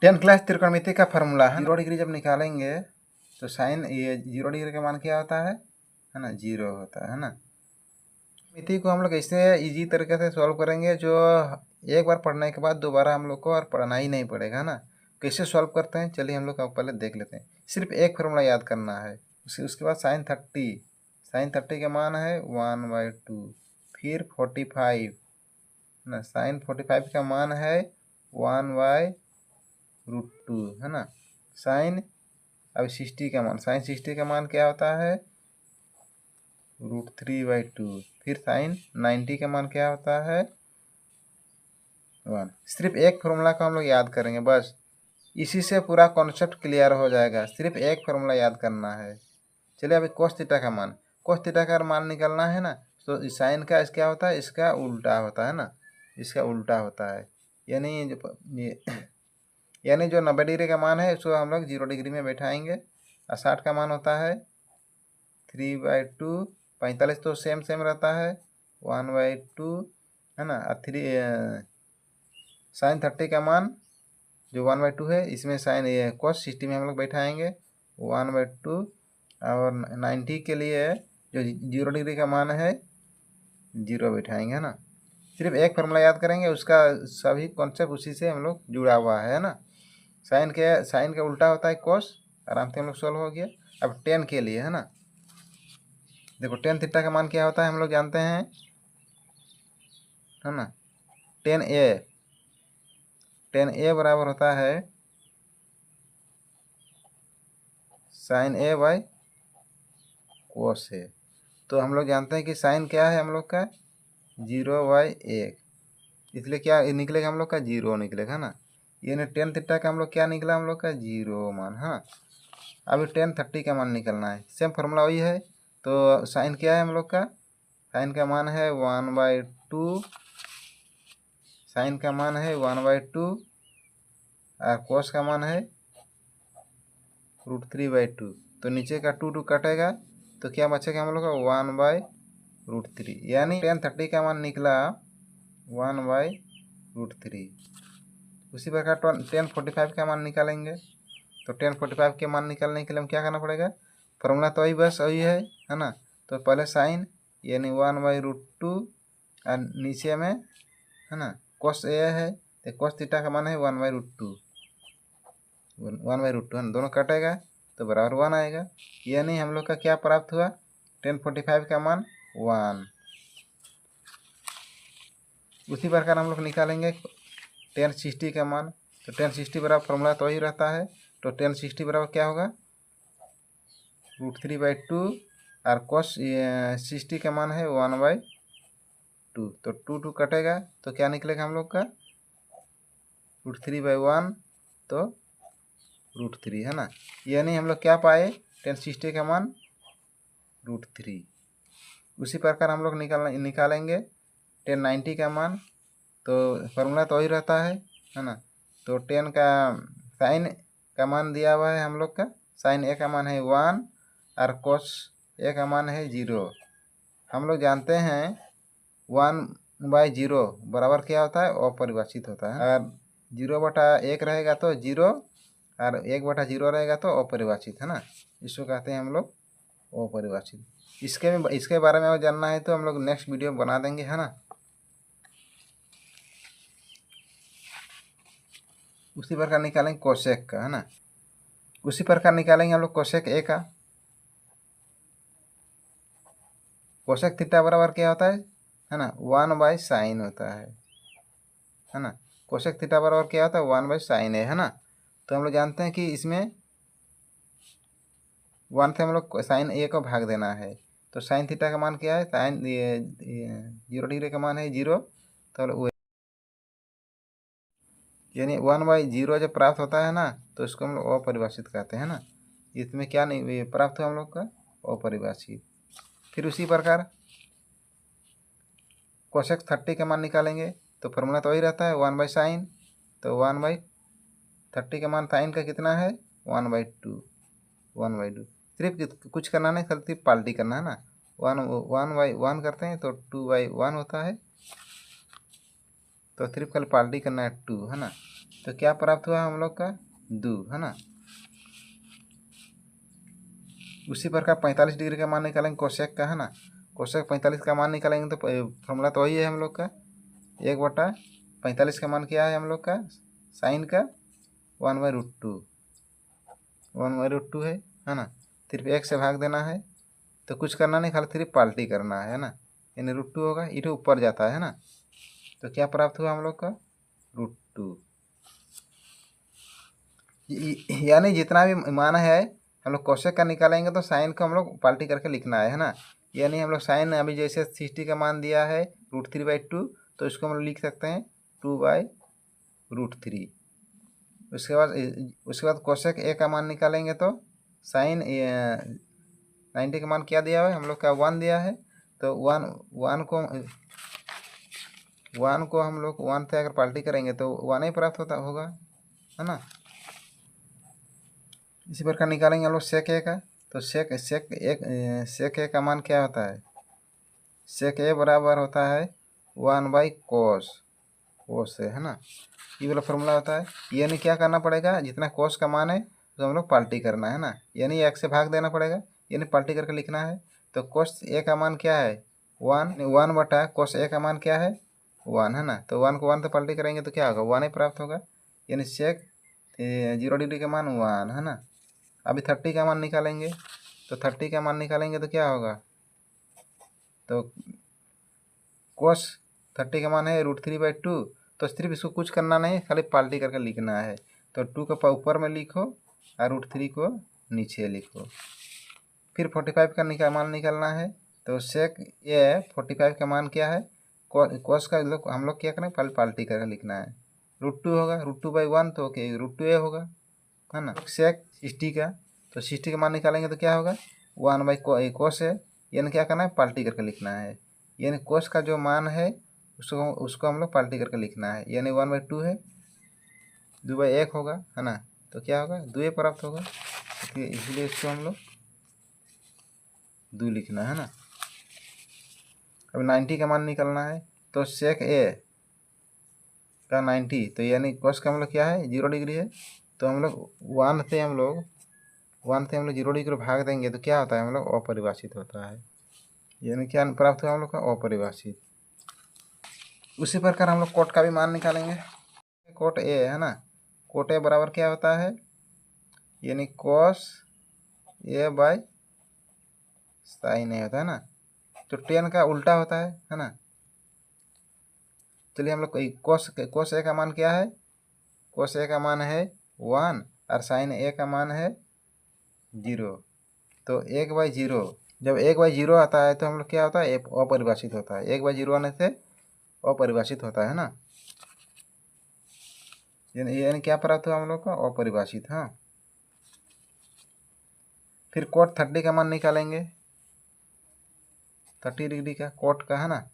10 class त्रिकोणमिति का formula है। 0 degree जब निकालेंगे तो साइन ये 0 डिग्री का मान क्या होता है ना, 0 होता है ना। मिति को हम लोग ऐसे इजी तरीके से सॉल्व करेंगे जो एक बार पढ़ने के बाद दोबारा हम लोग को और पढ़ना ही नहीं पड़ेगा ना। कैसे सॉल्व करते हैं चलिए हम लोग पहले देख लेते हैं। सिर्फ एक फार्मूला याद करना है। उसके बाद साइन 30 का मान है 1/2। फिर 45 ना, साइन 45 का मान है 1/√2 है ना। साइन अब 60 का मान, साइन 60 का मान क्या होता है √3/2। फिर साइन 90 का मान क्या होता है 1। सिर्फ एक फार्मूला को हम लोग याद करेंगे बस, इसी से पूरा कॉन्सेप्ट क्लियर हो जाएगा। सिर्फ एक फार्मूला याद करना है। चलिए अभी कोस थीटा का मान, कोस थीटा का मान निकालना है ना। तो साइन का क्या होता है, इसका उल्टा होता है ना, इसका उल्टा होता है। यानी जो 90 डिग्री का मान है उसको हम लोग 0 डिग्री में बैठाएंगे। और 60 का मान होता है 3/2। 45 तो सेम रहता है 1/2 है ना। और साइन 30 का मान जो 1/2 है, इसमें साइन ये cos 60 में हम लोग बैठाएंगे 1/2। और 90 के लिए जो 0 डिग्री का मान है 0 बैठाएंगे है ना। सिर्फ एक फार्मूला याद करेंगे, उसका सभी कॉन्सेप्ट उसी से हम लोग जुड़ा हुआ है ना। साइन का उल्टा होता है cos, आराम से हम लोग सॉल्व हो गया। अब 10 के लिए है ना, देखो tan थीटा का मान क्या होता है हम लोग जानते हैं है ना। tan a बराबर होता है साइन a/cos a। तो हम लोग जानते हैं कि साइन क्या है हम लोग का 0/1, इसलिए क्या निकलेगा हम लोग का 0 निकलेगा ना। ये ना tan थीटा का हम लोग क्या निकला हम लोग का 0 मान है ना। अभी tan 30 का मान निकलना है, सेम फार्मूला वही है। तो साइन क्या है हम लोग का, साइन का मान है 1/2, साइन का मान है 1/2 और कोस का मान है √3/2। तो नीचे का 2 कटेगा तो क्या बचेगा हम लोग का 1/√3। यानी tan 30 का मान निकला 1/√3। उसी प्रकार tan 45 का मान निकालेंगे। तो tan 45 के मान निकालने के लिए हम क्या करना पड़ेगा, फार्मूला तो वही बस वही है ना। तो पहले साइन यानी 1/√2 और नीचे में है ना cos a है, तो cos थीटा का मान है 1/√2 है ना। दोनों कटेगा तो बराबर 1 आएगा। यानी हम लोग का क्या प्राप्त हुआ, tan 45 का मान 1। उसी प्रकार हम लोग निकालेंगे tan 60 का मान। तो tan 60 बराबर फॉर्मूला तो वही रहता है। तो tan 60 बराबर क्या होगा √3/2 और cos 60 का मान है 1/2। तो 2 कटेगा तो क्या निकलेगा हम लोग का √3/1, तो √3 है ना। यानी हम लोग क्या पाए, tan 60 का मान √3। उसी प्रकार हम लोग निकालेंगे tan 90 का मान। तो फार्मूला तो वही रहता है ना। तो tan का साइन का मान दिया हुआ है हम लोग का, साइन a का मान है 1 और cos a का मान है 0। हम लोग जानते हैं 1/0 बराबर क्या होता है, अपरिभाषित होता है। और 0/1 रहेगा तो 0 और 1/0 रहेगा तो अपरिभाषित है ना। इसको कहते हैं हम लोग अपरिभाषित। इसके बारे में जानना है तो हम लोग नेक्स्ट वीडियो बना देंगे है ना। उसी प्रकार निकालेंगे कोसेक का है ना। उसी प्रकार निकालेंगे हम लोग कोसेक ए का। कोसेक थीटा बराबर क्या होता है ना 1/sin होता है ना। कोसेक थीटा बराबर क्या होता है 1/sin है ना। तो हम लोग जानते हैं कि इसमें 1 से हम लोग साइन ए को भाग देना है। तो साइन थीटा का मान क्या है, साइन 0 डिग्री का मान है 0। तो यानी 1/0 जब प्राप्त होता है ना तो इसको हम लोग अपरिभाषित कहते हैं ना। इसमें क्या नहीं प्राप्त हुआ हम लोग का अपरिभाषित। फिर उसी प्रकार कोसेक 30 का मान निकालेंगे। तो फार्मूला तो वही रहता है 1/sin। तो 1/30 का मान साइन का कितना है 1/2। सिर्फ कुछ करना नहीं, सिर्फ पाल्टी करना है ना। 1/1 करते हैं तो 2/1 होता है। तो सिर्फ कल पाल्टी करना है 2 है ना। तो क्या प्राप्त हुआ हम लोग का 2, है ना। उसी प्रकार 45 डिग्री का मान निकालेंगे कोसेक का, है ना। कोसेक 45 का मान निकालेंगे तो फॉर्मूला तो वही है हम लोग का 1/45 का मान क्या है हम लोग का साइन का 1/√2 है ना। सिर्फ 1 से भाग देना है, तो कुछ करना नहीं, खाली सिर्फ पाल्टी करना है ना। यानी √2 होगा, ये ऊपर जाता है ना। तो क्या प्राप्त हुआ हम लोग का √2। यानी जितना भी मान है हम लोग कोसेक का निकालेंगे तो साइन को हम लोग पाल्टी करके लिखना है ना। यानी हम लोग साइन अभी जैसे 60 का मान दिया है √3/2, तो इसको हम लोग लिख सकते हैं 2/√3। उसके बाद कोसेक ए का मान निकालेंगे तो साइन 90 का मान क्या दिया हुआ है हम लोग का 1 दिया है, तो 1 को हम लोग 1 से अगर पाल्टी करेंगे तो 1 ही प्राप्त होगा, है ना। इसी प्रकार निकालेंगे हम लोग सेक ए का, तो सेक ए का मान क्या होता है, सेक ए बराबर होता है 1/cos ए, है ना। ये वाला फॉर्मूला होता है। यानी क्या करना पड़ेगा, जितना कोस का मान है तो हम लोग पाल्टी करना है ना, यानी 1 से भाग देना पड़ेगा, यानी पाल्टी करके लिखना है। तो कोस ए का मान क्या है 1/कोस ए का मान क्या है 1, है ना। तो 1 को 1 से पाल्टी करेंगे तो क्या होगा 1 ही प्राप्त होगा, यानी सेक 0 डिग्री का मान 1, है ना। अभी 30 का मान निकालेंगे, तो 30 का मान निकालेंगे तो क्या होगा, तो कोस 30 का मान है √3/2, तो सिर्फ इसको कुछ करना नहीं, खाली पाल्टी करके लिखना है। तो 2 को ऊपर में लिखो और √3 को नीचे लिखो। फिर 45 का मान निकालना है, तो सेक ये 45 का मान क्या है कोस का हम लोग क्या करें पाल्टी करके लिखना है। √2 होगा, √2/1 तो √2a होगा, है ना। सेक 60 का, तो 60 का मान निकालेंगे तो क्या होगा 1/कोस है, यानी क्या करना है पाल्टी करके लिखना है। यानी कोस का जो मान है उसको हम लोग पाल्टी करके लिखना है, यानी 1/2 है, 2/1 होगा, है ना। तो क्या होगा 2 प्राप्त होगा, तो इसलिए इसको हम लोग 2 लिखना है ना। अब 90 का मान निकालना है, तो सेक ए का 90, तो यानी कोस का हम लोग क्या है 0 डिग्री है, तो हम लोग 1 से हम लोग 0 डिग्री भाग देंगे तो क्या होता है हम लोग अपरिभाषित होता है, यानी क्या प्राप्त हुआ हम लोग का अपरिभाषित। उसी प्रकार हम लोग कोट का भी मान निकालेंगे। कोट ए है ना, कोट ए बराबर क्या होता है, यानी कोस a/sin ए होता है ना। तो tan का उल्टा होता है ना। चलिए हम लोग कोस ए का मान क्या है, कोस ए का मान है 1 और साइन ए का मान है 0। तो 1/0, जब 1/0 आता है तो हम लोग क्या होता है अपरिभाषित होता है, 1/0 आने से अपरिभाषित होता है ना। यानी क्या प्राप्त हुआ हम लोग का अपरिभाषित। हाँ, फिर कोट 30 का मान निकालेंगे, 30 डिग्री का कोट का, है ना।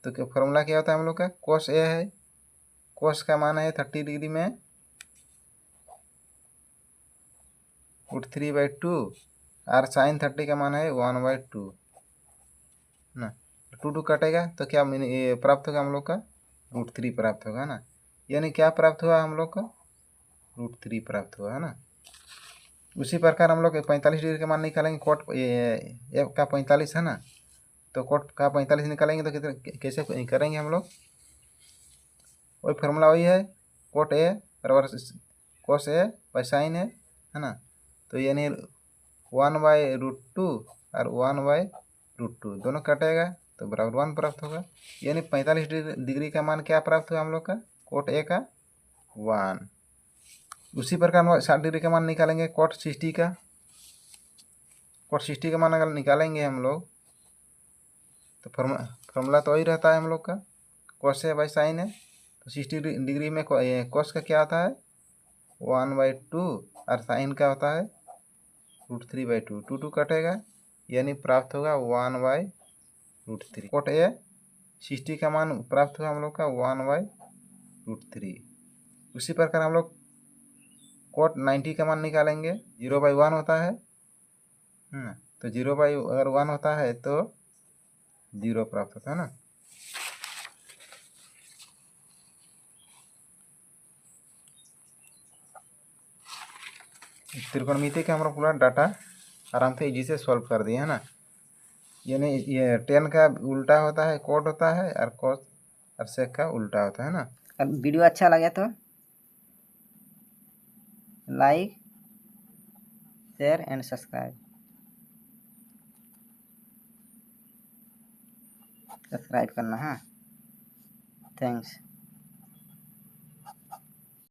तो क्या फॉर्मूला क्या होता है हम लोग का, कोस ए है, कोस का मान है 30 डिग्री में √3/2 और साइन 30 का मान है 1/2 ना। 2 कटेगा तो क्या ये प्राप्त होगा हम लोग का √3 प्राप्त होगा ना। यानी क्या प्राप्त हुआ हम लोग का √3 प्राप्त हुआ, है ना। उसी प्रकार हम लोग 45 डिग्री का मान निकालेंगे, कोट ए का 45 है ना। तो कोट का 45 निकालेंगे तो कितने कैसे करेंगे हम लोग, वही फार्मूला वही है, कोट ए बराबर कोस ए बाई साइन है ना। तो यानी 1/√2 और 1/√2 दोनों कटेगा तो बराबर 1 प्राप्त होगा। यानी 45 डिग्री का मान क्या प्राप्त हुआ हम लोग का कोट ए का 1। उसी प्रकार हम 60 डिग्री का मान निकालेंगे, कोट 60 का, कोट 60 का मान अगर निकालेंगे हम लोग तो फार्मूला तो वही रहता है हम लोग का कोस ए बाई साइन है। तो 60 डिग्री में कोस का क्या आता है 1/2 और साइन का होता है √3/2, 2 कटेगा, यानी प्राप्त होगा 1/√3। कोट ए 60 का मान प्राप्त हुआ हम लोग का 1/√3। उसी प्रकार हम लोग कोट 90 का मान निकालेंगे, 0/1 होता है, तो 0/1 होता है तो 0 प्राप्त होता है ना। त्रिकोणमिति का हमारा पूरा डाटा आराम से इजी से सॉल्व कर दिए, है ना। यानी ये 10 का उल्टा होता है कोट होता है, और कोस और सेक का उल्टा होता है ना। और वीडियो अच्छा लगे तो लाइक, शेयर एंड सब्सक्राइब करना है। थैंक्स।